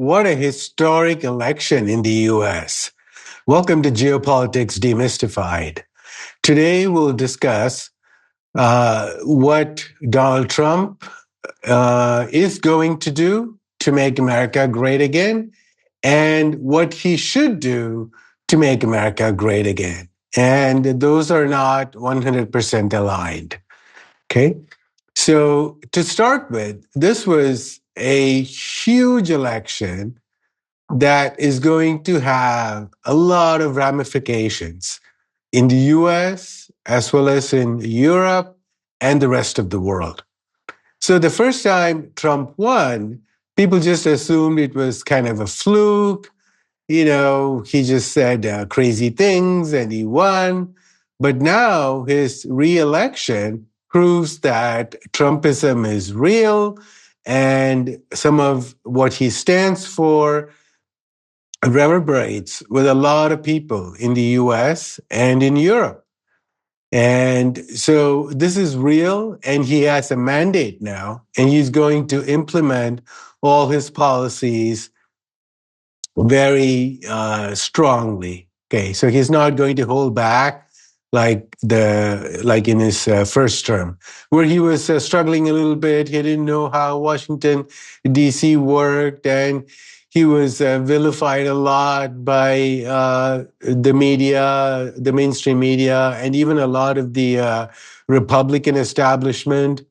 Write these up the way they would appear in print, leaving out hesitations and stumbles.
what a historic election in the US. Welcome to Geopolitics Demystified. Today we'll discuss what Donald Trump is going to do to make America great again and what he should do to make America great again. And those are not 100% aligned. Okay? So to start with, this was a huge election that is going to have a lot of ramifications in the US as well as in Europe and the rest of the world. So the first time Trump won, people just assumed it was kind of a fluke. You know, he just said crazy things and he won. But now his re-election proves that Trumpism is real and some of what he stands for reverberates with a lot of people in the US and in Europe. And so this is real, and he has a mandate now, and he's going to implement all his policies very strongly. Okay, so he's not going to hold back like in his first term, where he was struggling a little bit. He didn't know how Washington, D.C. worked, and he was vilified a lot by the media, the mainstream media, and even a lot of the Republican establishment.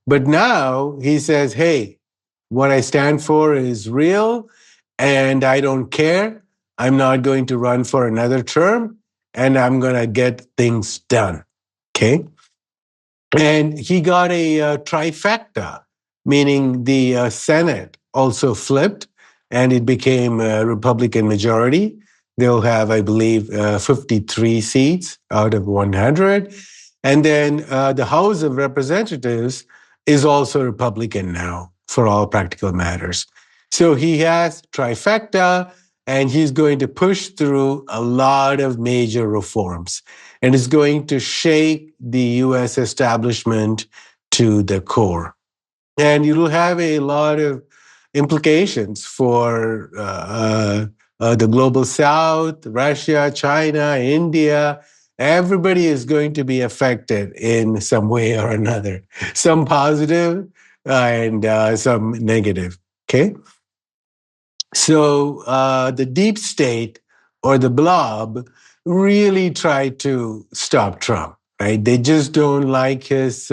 But now he says, hey, what I stand for is real, and I don't care. I'm not going to run for another term, and I'm going to get things done. Okay? And he got a trifecta, meaning the Senate also flipped, and it became a Republican majority. They'll have, I believe, 53 seats out of 100. And then the House of Representatives is also Republican now, for all practical matters. So he has trifecta, and he's going to push through a lot of major reforms, and is going to shake the US establishment to the core. And it'll have a lot of implications for the global South, Russia, China, India. Everybody is going to be affected in some way or another, some positive and some negative. Okay? So the deep state or the blob really try to stop Trump, right? They just don't like his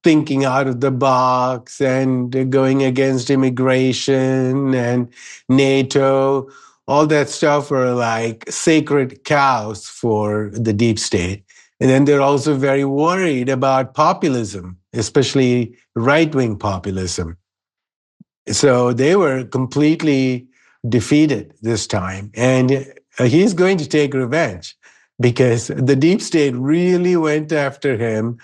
thinking out of the box and going against immigration and NATO. All that stuff are like sacred cows for the deep state. And then they're also very worried about populism, especially right-wing populism. So they were completely defeated this time. And he's going to take revenge because the deep state really went after him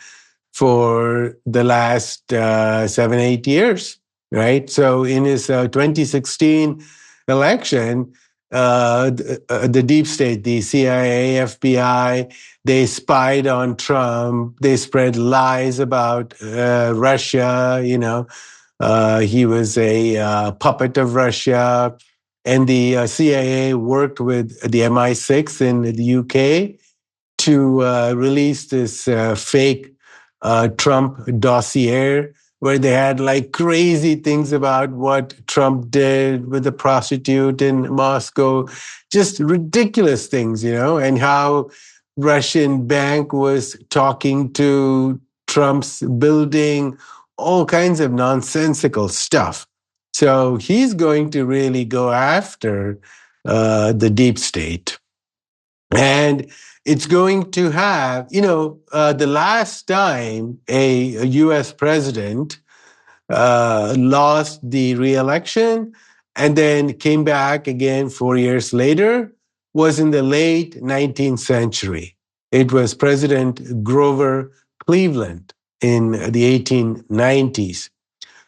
for the last 7-8 years, right? So in his 2016 election, the deep state, the CIA, FBI, they spied on Trump. They spread lies about Russia, you know. He was a puppet of Russia. And the CIA worked with the MI6 in the UK to release this fake Trump dossier where they had like crazy things about what Trump did with the prostitute in Moscow, just ridiculous things, you know, and how Russian bank was talking to Trump's building, all kinds of nonsensical stuff. So he's going to really go after the deep state. And it's going to have, you know, the last time a US president lost the re-election and then came back again 4 years later was in the late 19th century. It was President Grover Cleveland in the 1890s.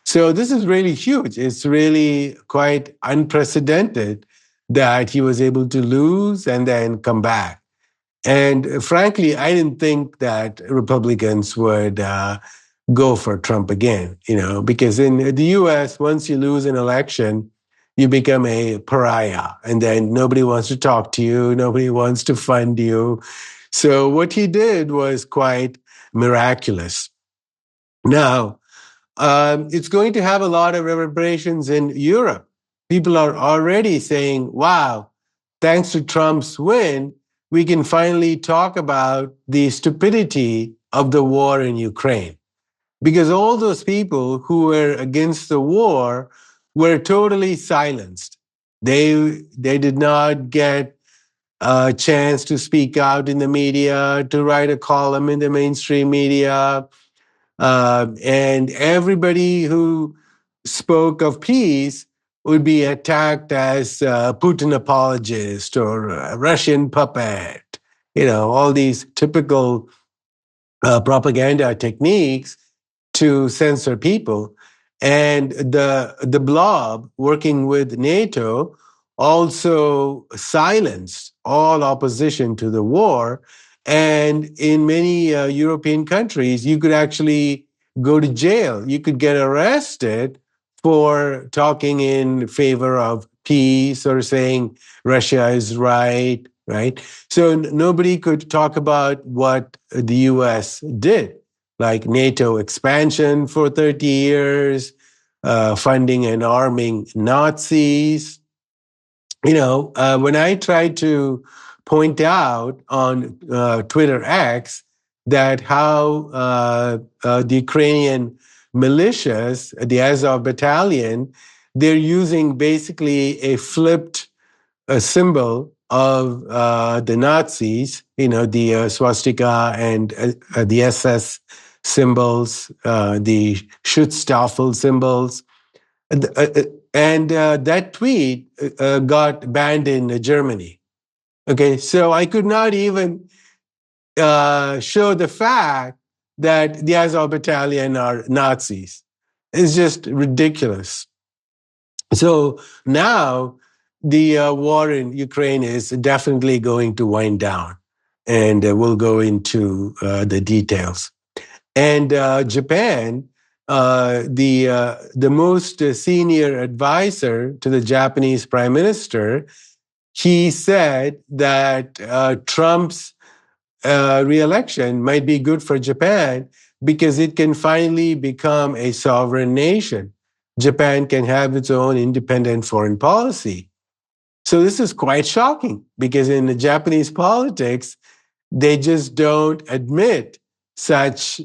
So this is really huge. It's really quite unprecedented that he was able to lose and then come back. And frankly, I didn't think that Republicans would go for Trump again, you know, because in the US, once you lose an election, you become a pariah. And then nobody wants to talk to you, nobody wants to fund you. So what he did was quite miraculous. Now, it's going to have a lot of reverberations in Europe. People are already saying, wow, thanks to Trump's win, we can finally talk about the stupidity of the war in Ukraine. Because all those people who were against the war were totally silenced. They did not get a chance to speak out in the media, to write a column in the mainstream media. And everybody who spoke of peace would be attacked as a Putin apologist or a Russian puppet. All these typical propaganda techniques to censor people. And the blob working with NATO also silenced all opposition to the war. And in many European countries, you could actually go to jail. You could get arrested for talking in favor of peace or saying Russia is right, right? So nobody could talk about what the US did, like NATO expansion for 30 years, funding and arming Nazis. When I try to point out on Twitter X that how the Ukrainian militias, the Azov battalion, they're using basically a flipped symbol of the Nazis, the swastika and the SS symbols, the Schutzstaffel symbols. And that tweet got banned in Germany. Okay, so I could not even show the fact that the Azov battalion are Nazis. It's just ridiculous. So now the war in Ukraine is definitely going to wind down, and we'll go into the details. And Japan, the most senior advisor to the Japanese prime minister, he said that Trump's re-election might be good for Japan because it can finally become a sovereign nation. Japan can have its own independent foreign policy. So this is quite shocking because in the Japanese politics, they just don't admit such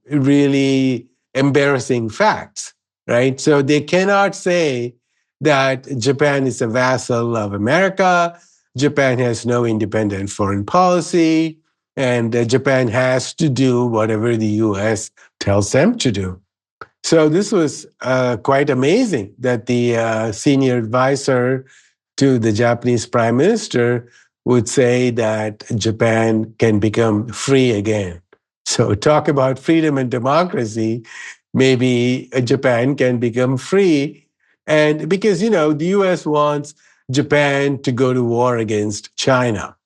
really embarrassing facts, right? So they cannot say that Japan is a vassal of America, Japan has no independent foreign policy, and Japan has to do whatever the US tells them to do. So this was quite amazing that the senior advisor to the Japanese prime minister would say that Japan can become free again. So talk about freedom and democracy. Maybe Japan can become free. And because, the US wants Japan to go to war against China,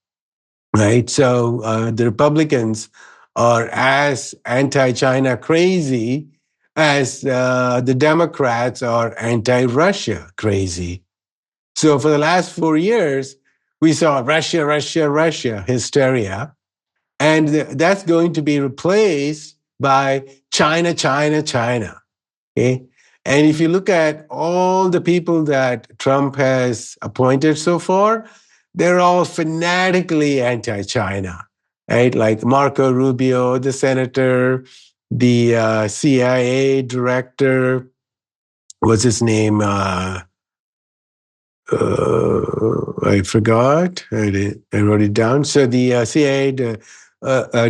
right? So the Republicans are as anti-China crazy as the Democrats are anti-Russia crazy. So for the last 4 years, we saw Russia, Russia, Russia hysteria. And that's going to be replaced by China, China, China. Okay? And if you look at all the people that Trump has appointed so far, they're all fanatically anti-China, right? Like Marco Rubio, the senator, the CIA director, what's his name? I forgot. I wrote it down. So the CIA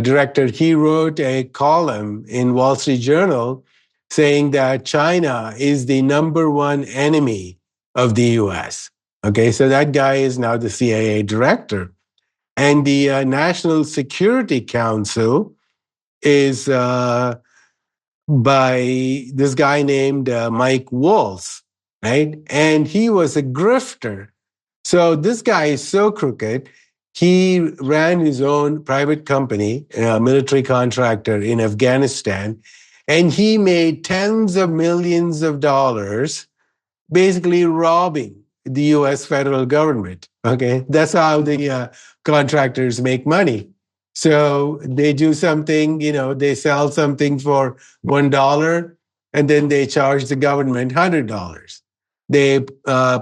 director, he wrote a column in Wall Street Journal saying that China is the number one enemy of the US. Okay, so that guy is now the CIA director. And the National Security Council is by this guy named Mike Waltz, right? And he was a grifter. So this guy is so crooked. He ran his own private company, a military contractor in Afghanistan, and he made tens of millions of dollars basically robbing the US federal government. Okay. That's how the contractors make money. So they do something, they sell something for $1 and then they charge the government $100. They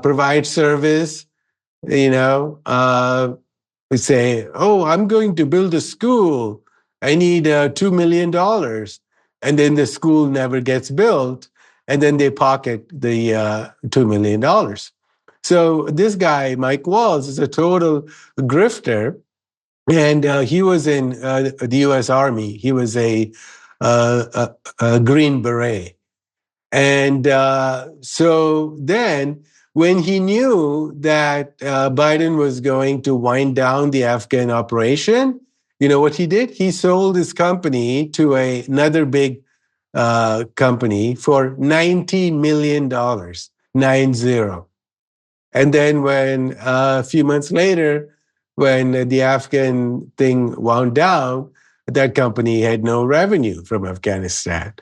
provide service, we say, oh, I'm going to build a school. I need $2 million. And then the school never gets built. And then they pocket the $2 million. So this guy, Mike Walls, is a total grifter. And he was in the US Army. He was a Green Beret. And so then, when he knew that Biden was going to wind down the Afghan operation, you know what he did? He sold his company to another big company for $90 million, 90. And then when a few months later, when the Afghan thing wound down, that company had no revenue from Afghanistan.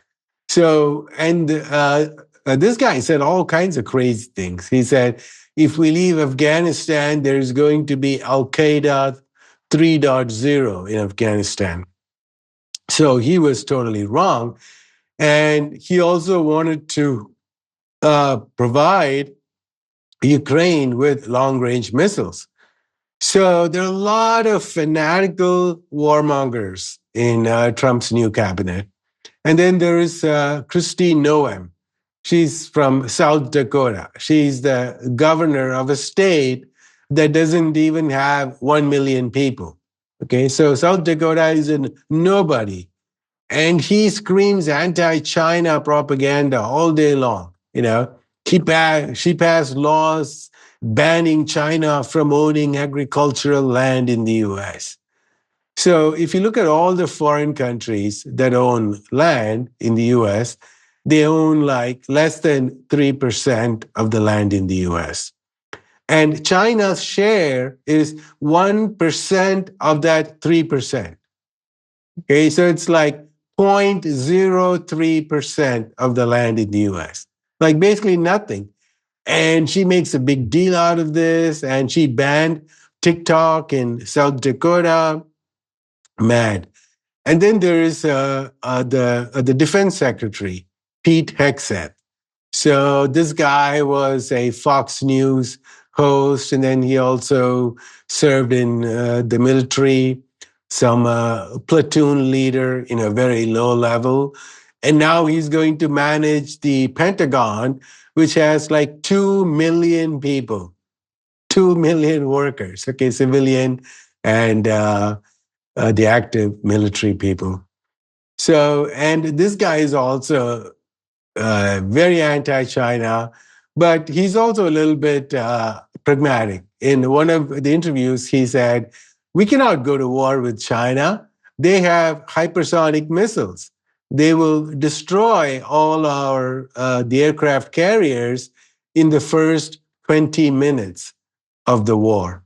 So, and this guy said all kinds of crazy things. He said, if we leave Afghanistan, there's going to be Al Qaeda 3.0 in Afghanistan. So he was totally wrong. And he also wanted to provide Ukraine with long range missiles. So there are a lot of fanatical warmongers in Trump's new cabinet. And then there is Christine Noem. She's from South Dakota. She's the governor of a state that doesn't even have 1 million people. Okay, so South Dakota is a nobody. And he screams anti-China propaganda all day long. She passed laws banning China from owning agricultural land in the US. So if you look at all the foreign countries that own land in the US, they own like less than 3% of the land in the US. And China's share is 1% of that 3%. Okay, so it's like 0.03% of the land in the US, like basically nothing. And she makes a big deal out of this, and she banned TikTok in South Dakota. Mad. And then there is the defense secretary, Pete Hegseth. So this guy was a Fox News host, and then he also served in the military, some platoon leader in a very low level. And now he's going to manage the Pentagon, which has like 2 million people, 2 million workers, okay, civilian and the active military people. So, and this guy is also very anti-China, but he's also a little bit pragmatic. In one of the interviews, he said, we cannot go to war with China. They have hypersonic missiles. They will destroy all the aircraft carriers in the first 20 minutes of the war.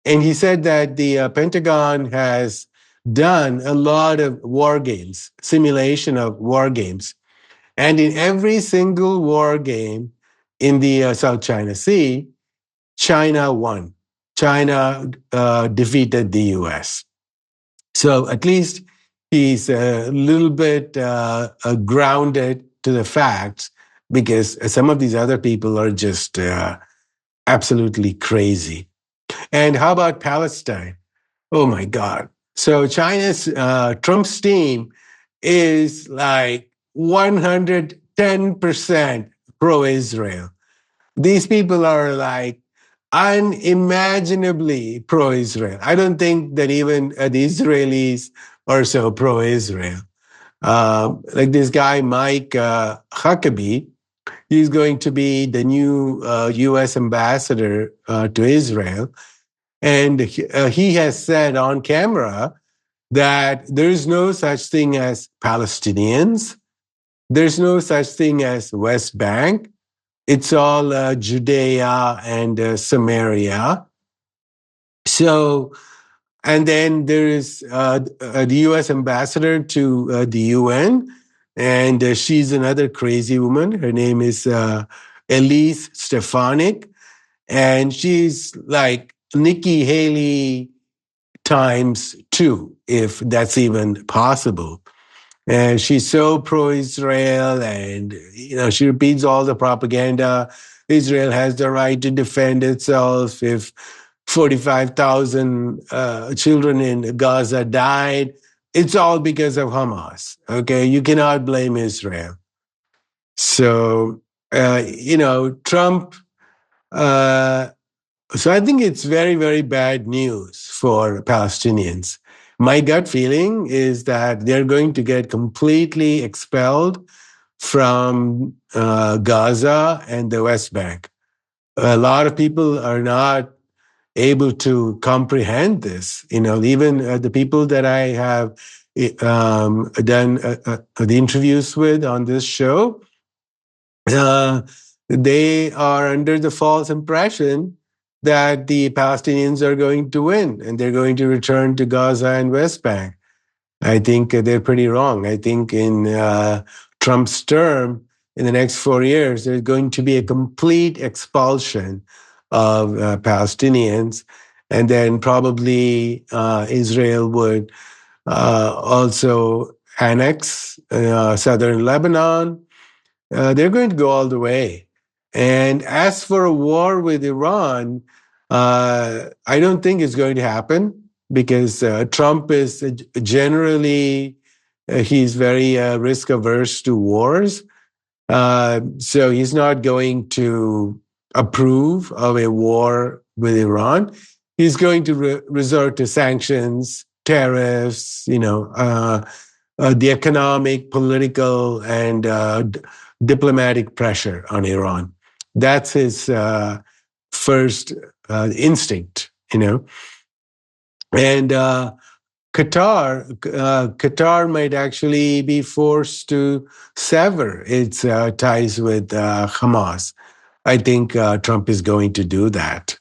And he said that the Pentagon has done a lot of war games, simulation of war games. And in every single war game in the South China Sea, China won. China defeated the US. So at least he's a little bit grounded to the facts, because some of these other people are just absolutely crazy. And how about Palestine? Oh my God. So China's Trump's team is like 110% pro-Israel. These people are like unimaginably pro-Israel. I don't think that even the Israelis are so pro-Israel. Like this guy, Mike Huckabee, he's going to be the new US ambassador to Israel. And he has said on camera that there's no such thing as Palestinians. There's no such thing as West Bank. It's all Judea and Samaria. So, and then there is the US ambassador to the UN, and she's another crazy woman. Her name is Elise Stefanik, and she's like Nikki Haley times two, if that's even possible. And she's so pro-Israel, and she repeats all the propaganda. Israel has the right to defend itself. If 45,000 children in Gaza died, it's all because of Hamas. Okay, you cannot blame Israel. So, Trump. So I think it's very, very bad news for Palestinians. My gut feeling is that they're going to get completely expelled from Gaza and the West Bank. A lot of people are not able to comprehend this. Even the people that I have done the interviews with on this show, they are under the false impression that the Palestinians are going to win and they're going to return to Gaza and West Bank. I think they're pretty wrong. I think in Trump's term, in the next 4 years, there's going to be a complete expulsion of Palestinians. And then probably Israel would also annex southern Lebanon. They're going to go all the way. And as for a war with Iran, I don't think it's going to happen because Trump is generally, he's very risk averse to wars. So he's not going to approve of a war with Iran. He's going to resort to sanctions, tariffs, the economic, political, and diplomatic pressure on Iran. That's his first instinct, And Qatar might actually be forced to sever its ties with Hamas. I think Trump is going to do that.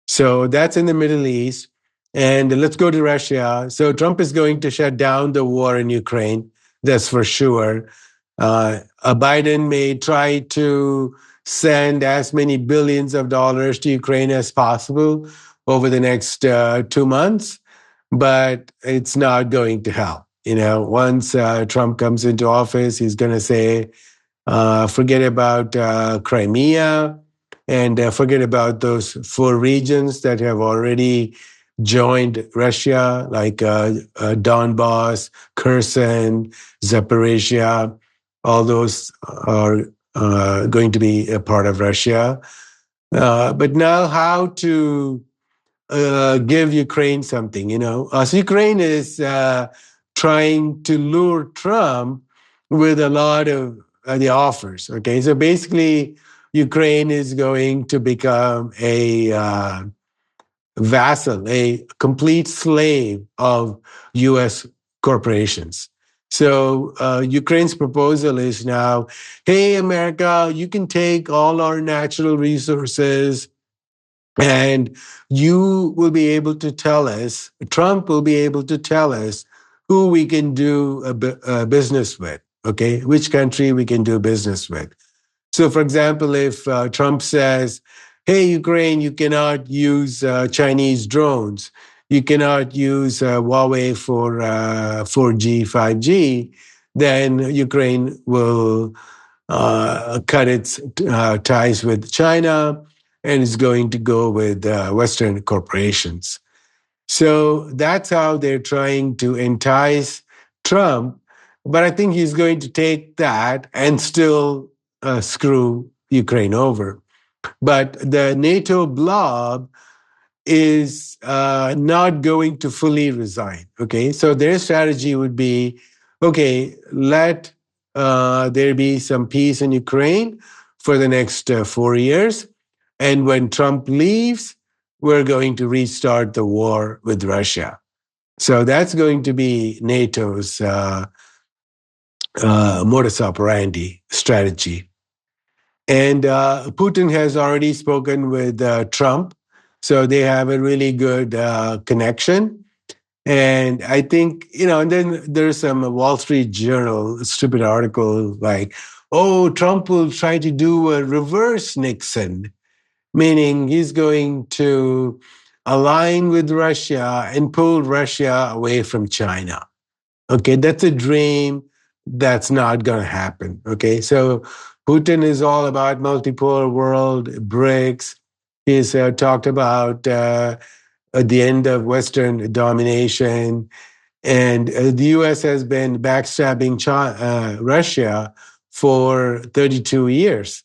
So that's in the Middle East. And let's go to Russia. So Trump is going to shut down the war in Ukraine. That's for sure. Biden may try to send as many billions of dollars to Ukraine as possible over the next 2 months, but it's not going to help. Once Trump comes into office, he's going to say, forget about Crimea and forget about those 4 regions that have already joined Russia, like Donbass, Kherson, Zaporizhia. All those are going to be a part of Russia. But now how to give Ukraine something, So Ukraine is trying to lure Trump with a lot of the offers, okay? So basically, Ukraine is going to become a vassal, a complete slave of U.S. corporations. So Ukraine's proposal is now, hey, America, you can take all our natural resources and you will be able to tell us, Trump will be able to tell us who we can do a business with, okay? Which country we can do business with. So, for example, if Trump says, hey, Ukraine, you cannot use Chinese drones, you cannot use Huawei for 4G, 5G, then Ukraine will cut its ties with China and is going to go with Western corporations. So that's how they're trying to entice Trump. But I think he's going to take that and still screw Ukraine over. But the NATO blob is not going to fully resign. Okay, so their strategy would be, okay, let there be some peace in Ukraine for the next 4 years. And when Trump leaves, we're going to restart the war with Russia. So that's going to be NATO's modus operandi strategy. And Putin has already spoken with Trump, so they have a really good connection. And I think, and then there's some Wall Street Journal stupid article like, oh, Trump will try to do a reverse Nixon, meaning he's going to align with Russia and pull Russia away from China. Okay, that's a dream. That's not going to happen. Okay, so Putin is all about multipolar world, BRICS. He's talked about the end of Western domination. And the US has been backstabbing Russia for 32 years,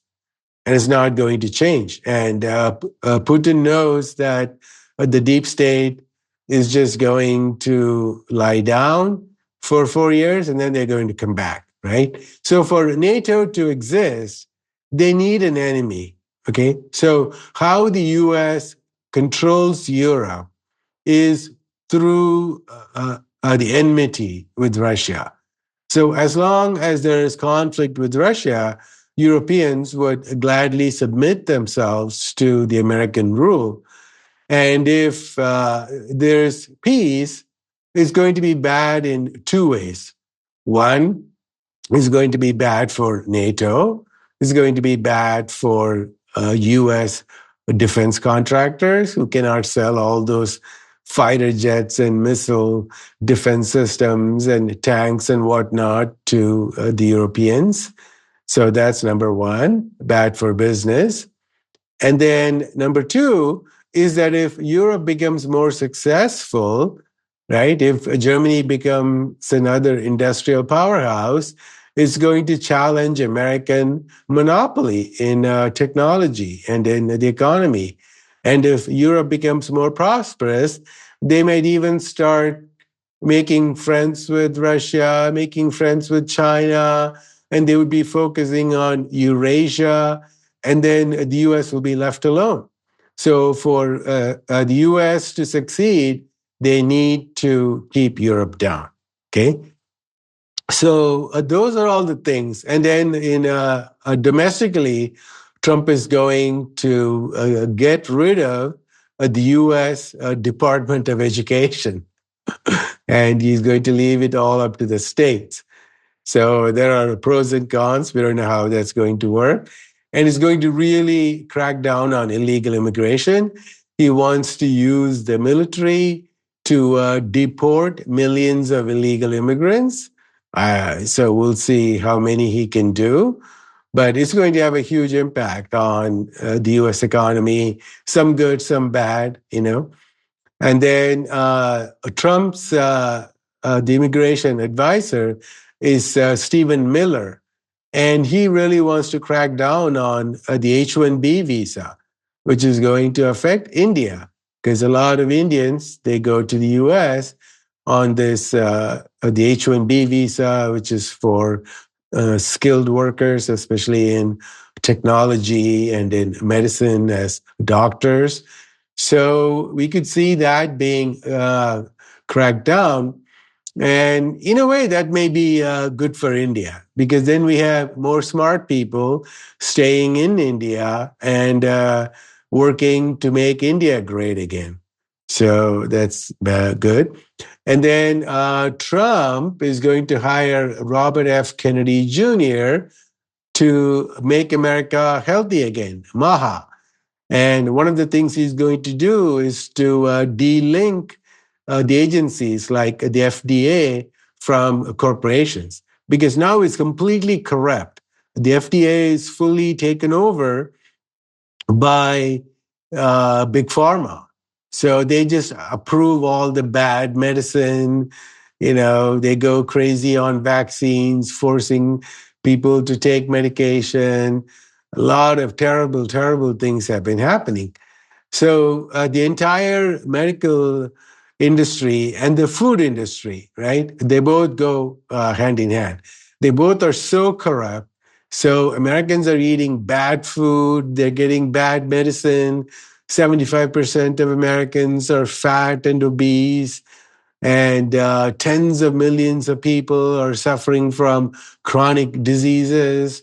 and it's not going to change. And Putin knows that the deep state is just going to lie down for 4 years, and then they're going to come back, right? So for NATO to exist, they need an enemy, okay? So how the US controls Europe is through the enmity with Russia. So as long as there is conflict with Russia, Europeans would gladly submit themselves to the American rule. And if there's peace, it's going to be bad in two ways. One is going to be bad for NATO. It's going to be bad for U.S. defense contractors who cannot sell all those fighter jets and missile defense systems and tanks and whatnot to the Europeans. So that's number one, bad for business. And then number two is that if Europe becomes more successful, right, if Germany becomes another industrial powerhouse, it's going to challenge American monopoly in technology and in the economy. And if Europe becomes more prosperous, they might even start making friends with Russia, making friends with China, and they would be focusing on Eurasia, and then the US will be left alone. So for the US to succeed, they need to keep Europe down, okay? So those are all the things. And then in domestically, Trump is going to get rid of the US Department of Education, and he's going to leave it all up to the states. So there are pros and cons. We don't know how that's going to work. And he's going to really crack down on illegal immigration. He wants to use the military to deport millions of illegal immigrants. So we'll see how many he can do. But it's going to have a huge impact on the US economy, some good, some bad, you know. And then Trump's, the immigration advisor, is Stephen Miller. And he really wants to crack down on the H-1B visa, which is going to affect India, because a lot of Indians, they go to the US on this, the H-1B visa, which is for skilled workers, especially in technology and in medicine as doctors. So we could see that being cracked down. And in a way, that may be good for India, because then we have more smart people staying in India and working to make India great again. So that's good. And then Trump is going to hire Robert F. Kennedy Jr. to make America healthy again, MAGA. And one of the things he's going to do is to de-link the agencies like the FDA from corporations, because now it's completely corrupt. The FDA is fully taken over by big pharma. So they just approve all the bad medicine. You know, they go crazy on vaccines, forcing people to take medication. A lot of terrible, terrible things have been happening. So the entire medical industry and the food industry, right? They both go hand in hand. They both are so corrupt. So Americans are eating bad food. They're getting bad medicine. 75% of Americans are fat and obese. And tens of millions of people are suffering from chronic diseases.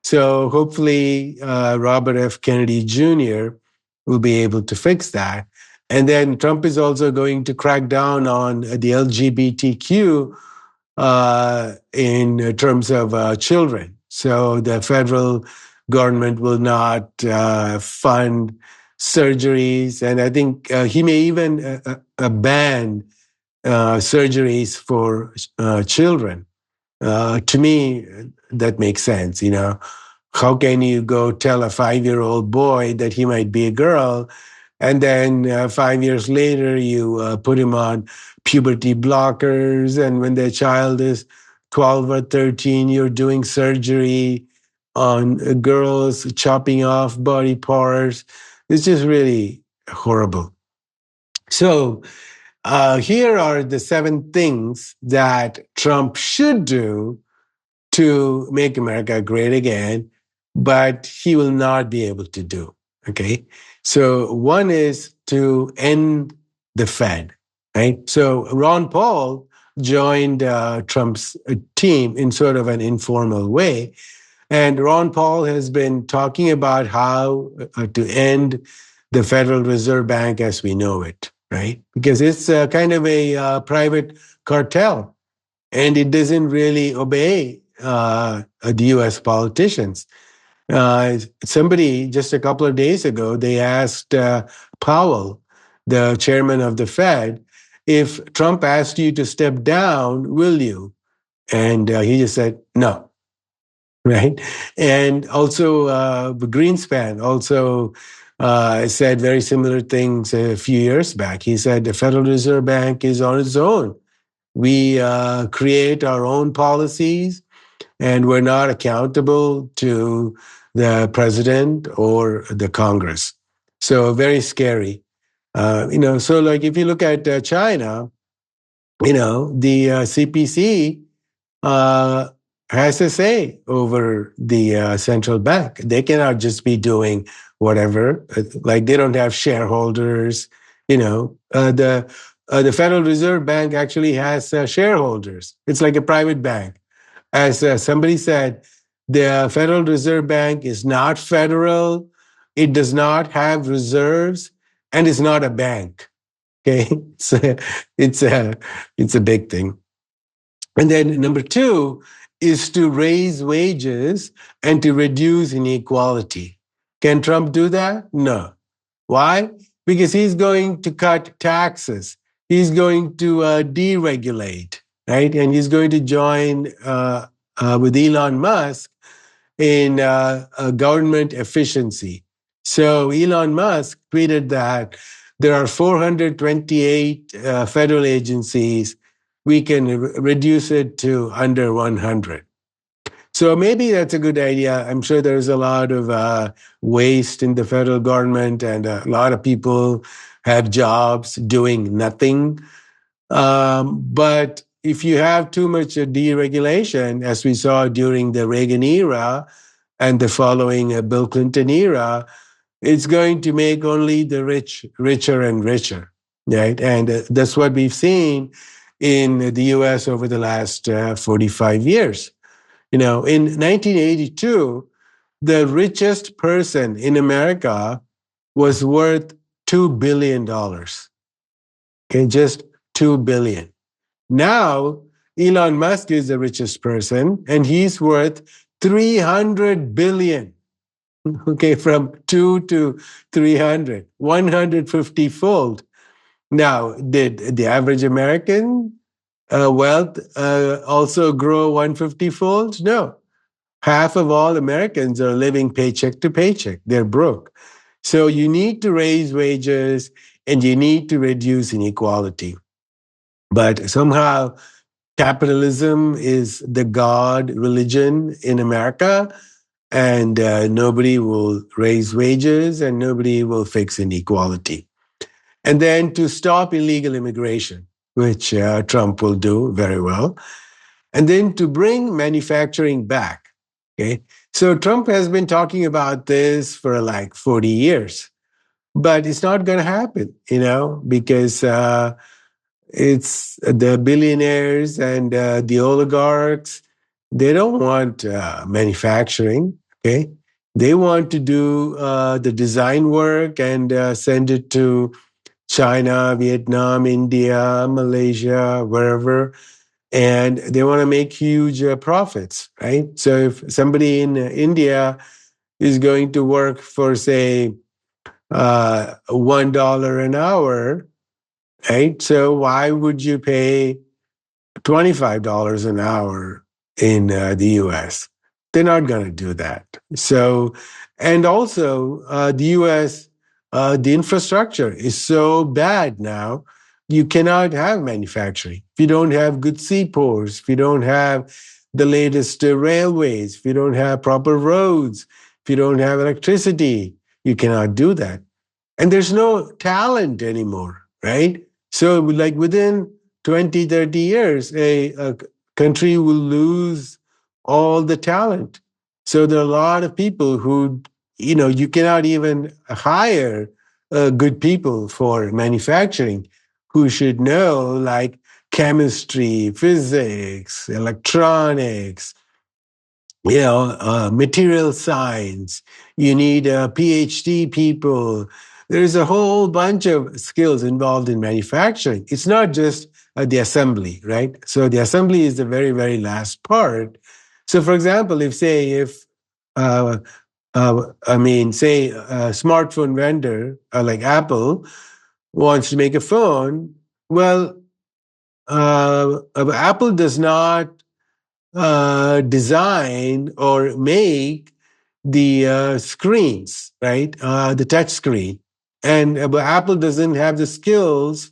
So hopefully Robert F. Kennedy Jr. will be able to fix that. And then Trump is also going to crack down on the LGBTQ in terms of children. So the federal government will not fund surgeries. And I think he may even ban surgeries for children. To me, that makes sense. How can you go tell a 5-year-old boy that he might be a girl, and then 5 years later you put him on puberty blockers, and when the child is 12 or 13, you're doing surgery on girls, chopping off body parts. It's just really horrible. So here are the 7 things that Trump should do to make America great again, but he will not be able to do. Okay. So one is to end the Fed, right? So Ron Paul joined Trump's team in sort of an informal way. And Ron Paul has been talking about how to end the Federal Reserve Bank as we know it, right? Because it's kind of a private cartel, and it doesn't really obey the U.S. politicians. Somebody just a couple of days ago, they asked Powell, the chairman of the Fed, if Trump asked you to step down, will you? And he just said, no. Right. And also, Greenspan also said very similar things a few years back. He said the Federal Reserve Bank is on its own. We create our own policies, and we're not accountable to the president or the Congress. So very scary. So like if you look at China, the CPC has a say over the central bank. They cannot just be doing whatever. Like they don't have shareholders. The Federal Reserve Bank actually has shareholders. It's like a private bank. As somebody said, the Federal Reserve Bank is not federal. It does not have reserves, and it's not a bank. Okay, so it's a big thing. And then number 2 is to raise wages and to reduce inequality. Can Trump do that? No. Why? Because he's going to cut taxes. He's going to deregulate, right? And he's going to join with Elon Musk in government efficiency. So Elon Musk tweeted that there are 428 federal agencies. We can reduce it to under 100. So maybe that's a good idea. I'm sure there's a lot of waste in the federal government, and a lot of people have jobs doing nothing. But if you have too much deregulation, as we saw during the Reagan era and the following Bill Clinton era, it's going to make only the rich richer and richer, right? And that's what we've seen in the US over the last 45 years. In 1982, the richest person in America was worth $2 billion. Okay, just $2 billion. Now, Elon Musk is the richest person, and he's worth 300 billion. Okay, from 2 to 300, 150-fold. Now, did the average American wealth also grow 150-fold? No. Half of all Americans are living paycheck to paycheck. They're broke. So you need to raise wages and you need to reduce inequality. But somehow capitalism is the God religion in America, and nobody will raise wages and nobody will fix inequality. And then to stop illegal immigration, which Trump will do very well. And then to bring manufacturing back. Okay. So Trump has been talking about this for like 40 years, but it's not going to happen, because it's the billionaires and the oligarchs. They don't want manufacturing. Okay. They want to do the design work and send it to China, Vietnam, India, Malaysia, wherever. and they want to make huge profits, right? So if somebody in India is going to work for, say, $1 an hour, right? So why would you pay $25 an hour in the US? They're not going to do that. So, and also the US, the infrastructure is so bad now, you cannot have manufacturing. If you don't have good seaports, if you don't have the latest railways, if you don't have proper roads, if you don't have electricity, you cannot do that. And there's no talent anymore, right? So, like within 20, 30 years, a country will lose all the talent. So, there are a lot of people who, you cannot even hire good people for manufacturing who should know like chemistry, physics, electronics, material science. You need PhD people. There's a whole bunch of skills involved in manufacturing. It's not just the assembly, right? So the assembly is the very, very last part. So, for example, if say a smartphone vendor like Apple wants to make a phone, well, Apple does not design or make the screens, right? The touch screen. And but Apple doesn't have the skills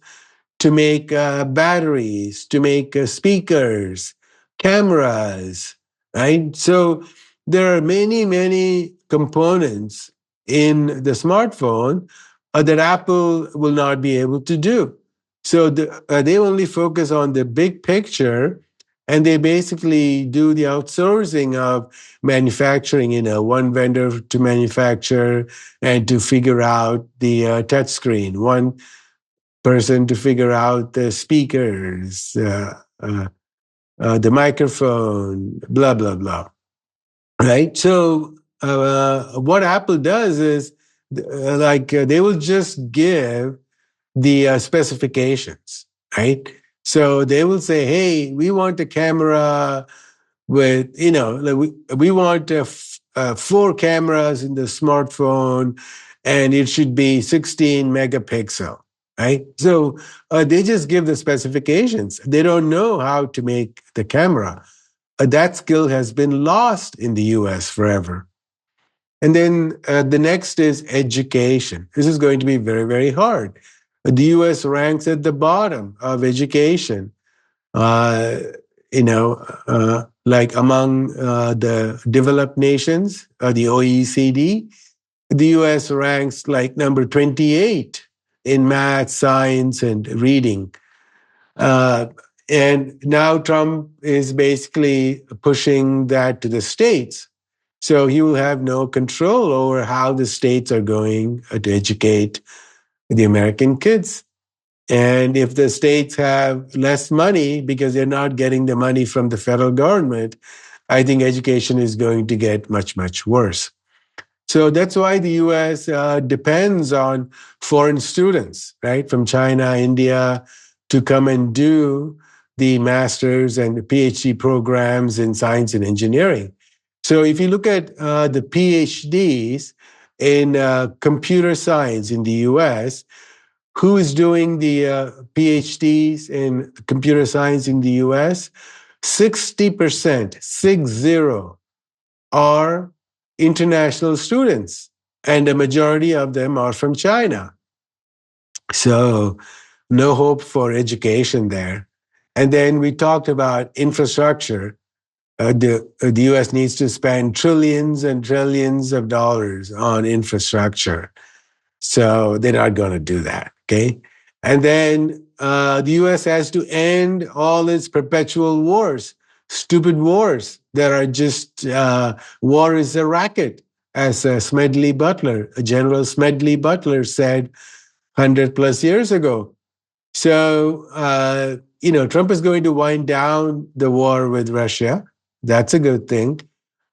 to make batteries, to make speakers, cameras, right? So there are many, many components in the smartphone that Apple will not be able to do. So they only focus on the big picture, and they basically do the outsourcing of manufacturing, one vendor to manufacture and to figure out the touch screen, one person to figure out the speakers, the microphone, blah, blah, blah. Right? So, what Apple does is they will just give the specifications, right? So they will say, hey, we want a camera with, we want 4 cameras in the smartphone, and it should be 16 megapixel, right? So they just give the specifications. They don't know how to make the camera. That skill has been lost in the US forever. And then the next is education. This is going to be very, very hard. The US ranks at the bottom of education. Like among the developed nations, the OECD, the US ranks like number 28 in math, science, and reading. And now Trump is basically pushing that to the states. So he will have no control over how the states are going to educate the American kids. And if the states have less money because they're not getting the money from the federal government, I think education is going to get much, much worse. So that's why the US depends on foreign students, right, from China, India, to come and do the master's and the PhD programs in science and engineering. So if you look at the PhDs in computer science in the US, who is doing the PhDs in computer science in the US? 60%, 60, are international students, and the majority of them are from China. So, no hope for education there. And then we talked about infrastructure. The US needs to spend trillions and trillions of dollars on infrastructure. So they're not going to do that, okay? And then the US has to end all its perpetual wars, stupid wars that are just, war is a racket, as General Smedley Butler said 100 plus years ago. So, Trump is going to wind down the war with Russia. That's a good thing.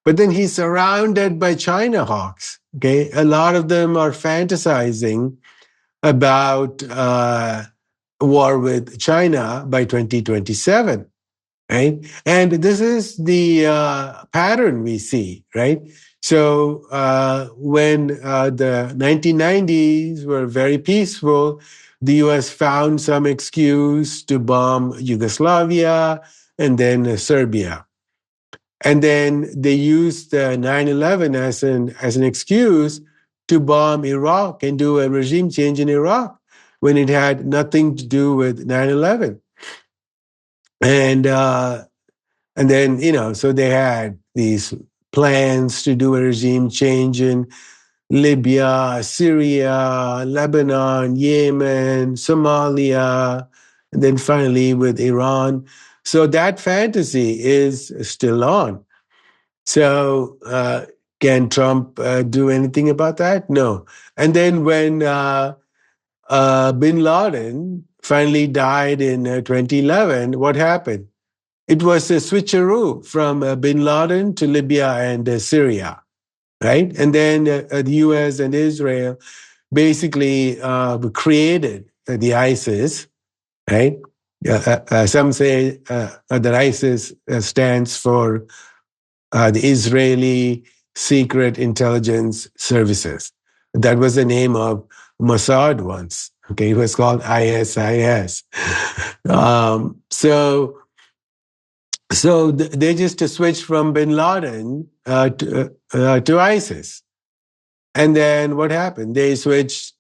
But then he's surrounded by China hawks. Okay, a lot of them are fantasizing about war with China by 2027. right? And this is the pattern we see, right? So when the 1990s were very peaceful, the US found some excuse to bomb Yugoslavia and then Serbia. And then they used 9/11 as an excuse to bomb Iraq and do a regime change in Iraq when it had nothing to do with 9/11. And and then, so they had these plans to do a regime change in Libya, Syria, Lebanon, Yemen, Somalia, and then finally with Iran. So that fantasy is still on. So can Trump do anything about that? No. And then when bin Laden finally died in 2011, what happened? It was a switcheroo from bin Laden to Libya and Syria, right? And then the US and Israel basically created the ISIS, right? Some say that ISIS stands for the Israeli Secret Intelligence Services. That was the name of Mossad once. Okay, it was called ISIS. So they just switched from bin Laden to ISIS. And then what happened? They switched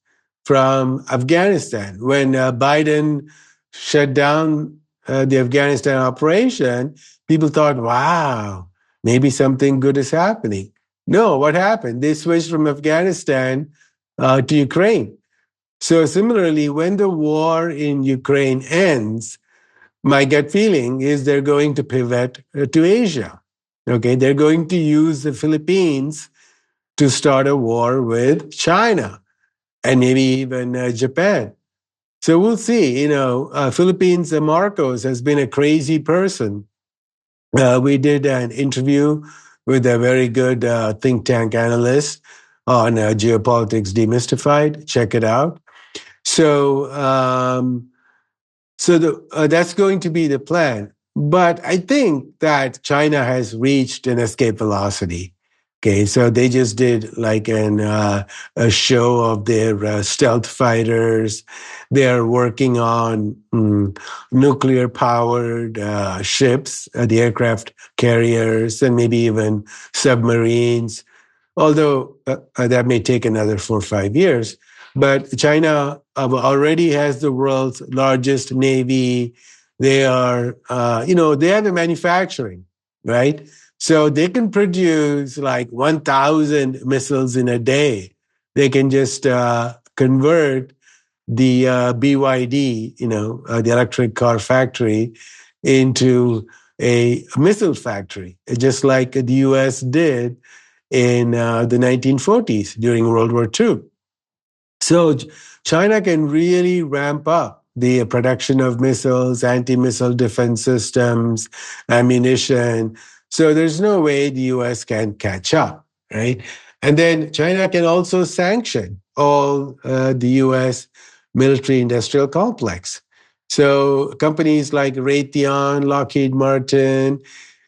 from Afghanistan. When Biden shut down the Afghanistan operation, people thought, wow, maybe something good is happening. No, what happened? They switched from Afghanistan to Ukraine. So similarly, when the war in Ukraine ends, my gut feeling is they're going to pivot to Asia. Okay, they're going to use the Philippines to start a war with China and maybe even Japan. So we'll see. Philippines, Marcos has been a crazy person. We did an interview with a very good think tank analyst on Geopolitics Demystified. Check it out. So, that's going to be the plan. But I think that China has reached an escape velocity. Okay, so they just did like a show of their stealth fighters. They're working on nuclear powered ships, the aircraft carriers, and maybe even submarines. Although that may take another 4 or 5 years. But China already has the world's largest navy. They are, they have the manufacturing, right? So they can produce like 1,000 missiles in a day. They can just convert the BYD, the electric car factory, into a missile factory, just like the US did in the 1940s during World War II. So China can really ramp up the production of missiles, anti-missile defense systems, ammunition. So there's no way the US can catch up, right? And then China can also sanction all the US military industrial complex. So companies like Raytheon, Lockheed Martin,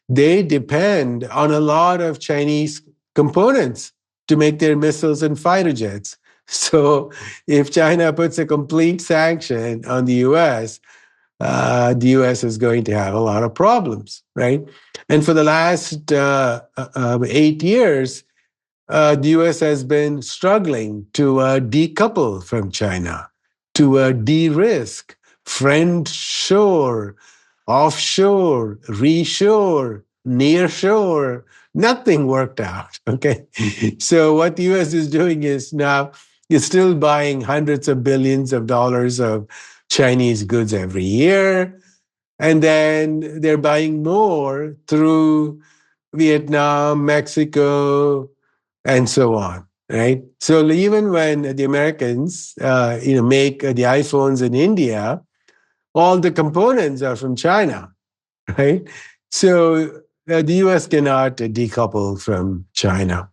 they depend on a lot of Chinese components to make their missiles and fighter jets. So if China puts a complete sanction on the the US is going to have a lot of problems, right? And for the last 8 years, the US has been struggling to decouple from China, to de-risk, friend shore, offshore, reshore, nearshore. Nothing worked out. Okay. So what the US is doing is now it's still buying hundreds of billions of dollars of Chinese goods every year. And then they're buying more through Vietnam, Mexico, and so on. Right. So even when the Americans, make the iPhones in India, all the components are from China, right? So the US cannot decouple from China.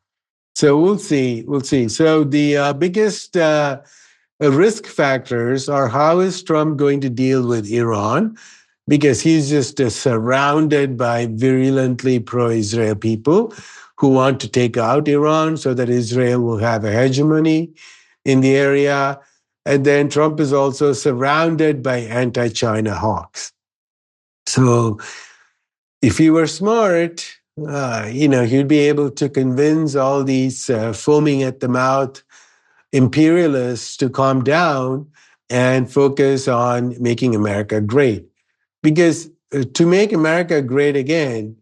So we'll see. We'll see. So the biggest risk factors are how is Trump going to deal with Iran? because he's just surrounded by virulently pro-Israel people who want to take out Iran so that Israel will have a hegemony in the area. And then Trump is also surrounded by anti-China hawks. So if he were smart, he'd be able to convince all these foaming at the mouth imperialists to calm down and focus on making America great. Because to make America great again,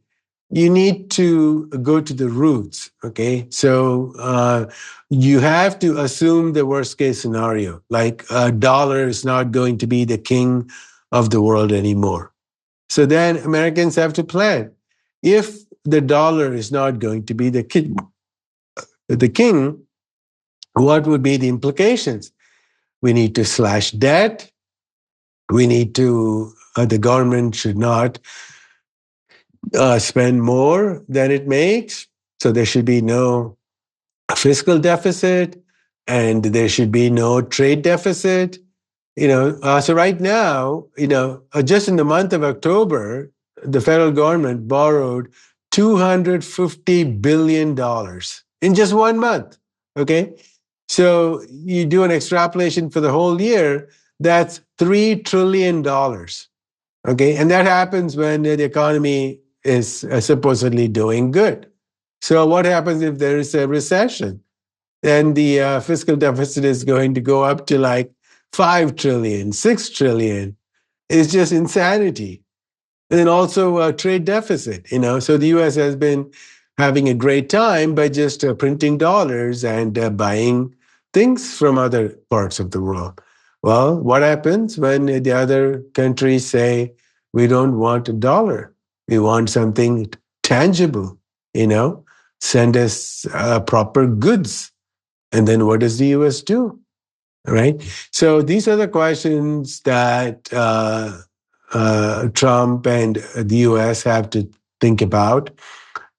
you need to go to the roots, okay? So you have to assume the worst case scenario, like a dollar is not going to be the king of the world anymore. So then Americans have to plan. If the dollar is not going to be the king, what would be the implications? We need to slash debt. We need to, the government should not spend more than it makes. So there should be no fiscal deficit and there should be no trade deficit. So right now, just in the month of October, the federal government borrowed $250 billion in just 1 month. Okay. So you do an extrapolation for the whole year, that's $3 trillion. Okay. And that happens when the economy is supposedly doing good. So what happens if there is a recession? Then the fiscal deficit is going to go up to like 5 trillion, 6 trillion. It's just insanity. And then also a trade deficit, So the US has been having a great time by just printing dollars and buying things from other parts of the world. Well, what happens when the other countries say, we don't want a dollar, we want something tangible, send us proper goods. And then what does the US do? Right? So these are the questions that Trump and the US have to think about.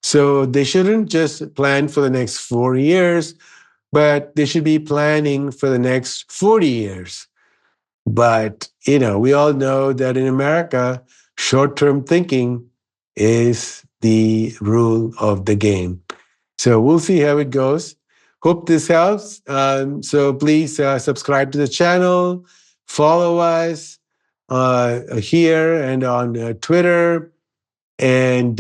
So they shouldn't just plan for the next 4 years, but they should be planning for the next 40 years. But, we all know that in America, short-term thinking is the rule of the game. So we'll see how it goes. Hope this helps. So please subscribe to the channel, follow us here and on Twitter, and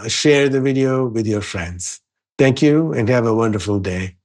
share the video with your friends. Thank you and have a wonderful day.